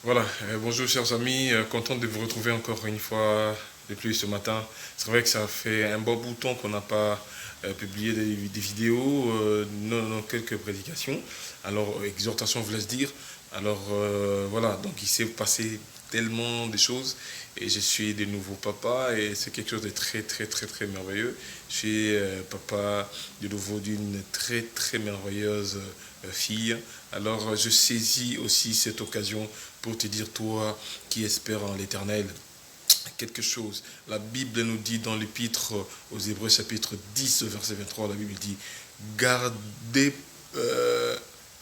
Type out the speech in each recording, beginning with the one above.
Voilà, bonjour chers amis, content de vous retrouver encore une fois de plus ce matin. C'est vrai que ça fait un bon bout de temps qu'on n'a pas publié des vidéos, non, quelques prédications. Alors, exhortation, vous laisse dire. Alors, voilà, donc il s'est passé tellement de choses et je suis de nouveau papa et c'est quelque chose de très, très, très, très merveilleux. Je suis papa de nouveau d'une très, très merveilleuse fille. Alors, je saisis aussi cette occasion pour te dire, toi qui espères en l'éternel, quelque chose. La Bible nous dit dans l'épître aux Hébreux chapitre 10, verset 23, la Bible dit, gardez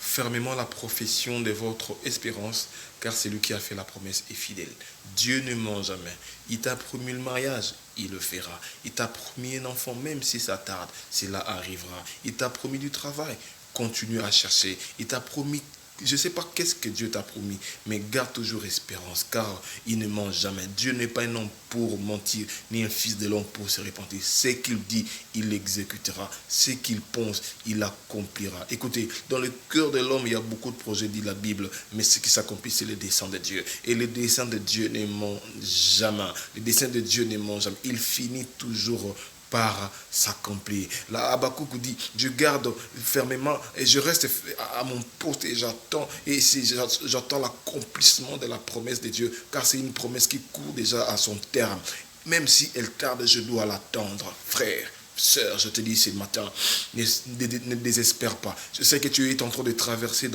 fermement la profession de votre espérance, car c'est lui qui a fait la promesse est fidèle. Dieu ne ment jamais. Il t'a promis le mariage, il le fera. Il t'a promis un enfant, même si ça tarde, cela arrivera. Il t'a promis du travail, continue à chercher. Il t'a promis, je ne sais pas qu'est-ce que Dieu t'a promis, mais garde toujours espérance, car il ne ment jamais. Dieu n'est pas un homme pour mentir, ni un fils de l'homme pour se repentir. Ce qu'il dit, il l'exécutera. Ce qu'il pense, il accomplira. Écoutez, dans le cœur de l'homme, il y a beaucoup de projets, dit la Bible, mais ce qui s'accomplit, c'est le dessein de Dieu. Et le dessein de Dieu ne ment jamais. Le dessein de Dieu ne ment jamais. Il finit toujours par s'accomplir. Là, Habakkuk dit, je garde fermement et je reste à mon poste et j'attends l'accomplissement de la promesse de Dieu, car c'est une promesse qui court déjà à son terme. Même si elle tarde, je dois l'attendre, frère. Sœur, je te dis ce matin, ne désespère pas. Je sais que tu es en train de traverser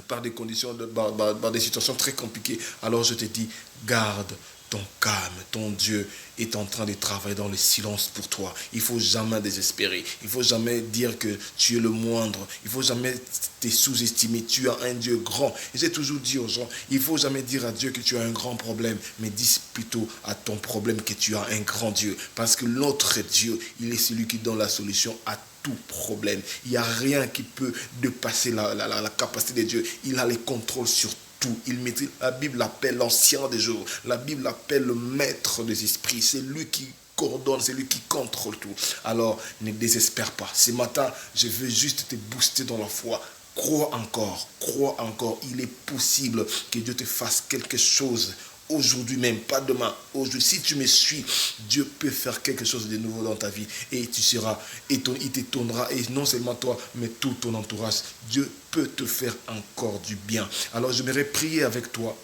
par des conditions, par des situations très compliquées. Alors je te dis, garde ton calme, ton Dieu est en train de travailler dans le silence pour toi. Il ne faut jamais désespérer. Il ne faut jamais dire que tu es le moindre. Il ne faut jamais te sous-estimer. Tu as un Dieu grand. Et j'ai toujours dit aux gens, il ne faut jamais dire à Dieu que tu as un grand problème, mais dis plutôt à ton problème que tu as un grand Dieu. Parce que notre Dieu, il est celui qui donne la solution à tout problème. Il n'y a rien qui peut dépasser la capacité de Dieu. Il a le contrôle sur tout. Il maîtrise. La Bible l'appelle l'ancien des jours. La Bible l'appelle le maître des esprits. C'est lui qui coordonne, c'est lui qui contrôle tout. Alors, ne désespère pas. Ce matin, je veux juste te booster dans la foi. Crois encore, crois encore. Il est possible que Dieu te fasse quelque chose aujourd'hui même, pas demain, aujourd'hui. Si tu me suis, Dieu peut faire quelque chose de nouveau dans ta vie et tu seras étonné, il t'étonnera, et non seulement toi, mais tout ton entourage. Dieu peut te faire encore du bien. Alors j'aimerais prier avec toi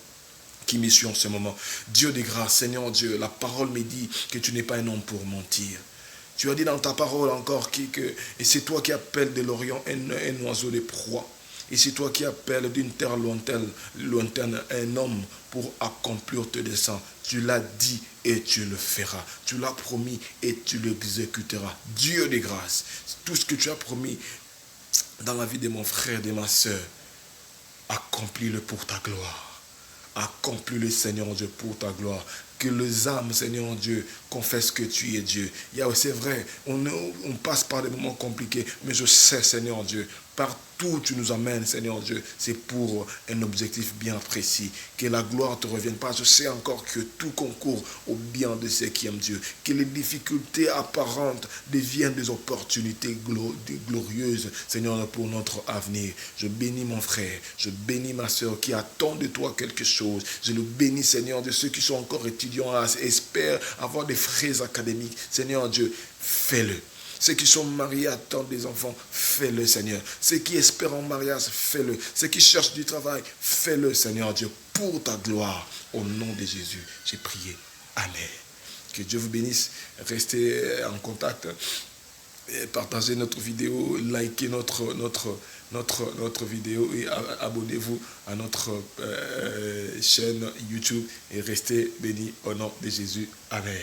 qui me suis en ce moment. Dieu de grâce, Seigneur Dieu, la parole me dit que tu n'es pas un homme pour mentir. Tu as dit dans ta parole encore et c'est toi qui appelles de l'Orient un oiseau de proie. Et c'est toi qui appelles d'une terre lointaine un homme pour accomplir tes desseins. Tu l'as dit et tu le feras. Tu l'as promis et tu l'exécuteras. Dieu de grâce, tout ce que tu as promis dans la vie de mon frère, de ma soeur, accomplis-le pour ta gloire. Accomplis-le, Seigneur Dieu, pour ta gloire. Que les âmes, Seigneur Dieu, confessent que tu es Dieu. C'est vrai, on passe par des moments compliqués, mais je sais, Seigneur Dieu, partout où tu nous amènes, Seigneur Dieu, c'est pour un objectif bien précis. Que la gloire ne te revienne pas. Je sais encore que tout concourt au bien de ceux qui aiment Dieu. Que les difficultés apparentes deviennent des opportunités glorieuses, Seigneur, pour notre avenir. Je bénis mon frère, je bénis ma soeur qui attend de toi quelque chose. Je le bénis, Seigneur, de ceux qui sont encore étudiants, espèrent avoir des frais académiques. Seigneur Dieu, fais-le. Ceux qui sont mariés attendent des enfants, fais-le, Seigneur. Ceux qui espèrent en mariage, fais-le. Ceux qui cherchent du travail, fais-le, Seigneur Dieu, pour ta gloire. Au nom de Jésus, j'ai prié. Amen. Que Dieu vous bénisse. Restez en contact. Partagez notre vidéo, likez notre vidéo et abonnez-vous à notre chaîne YouTube et restez bénis au nom de Jésus. Amen.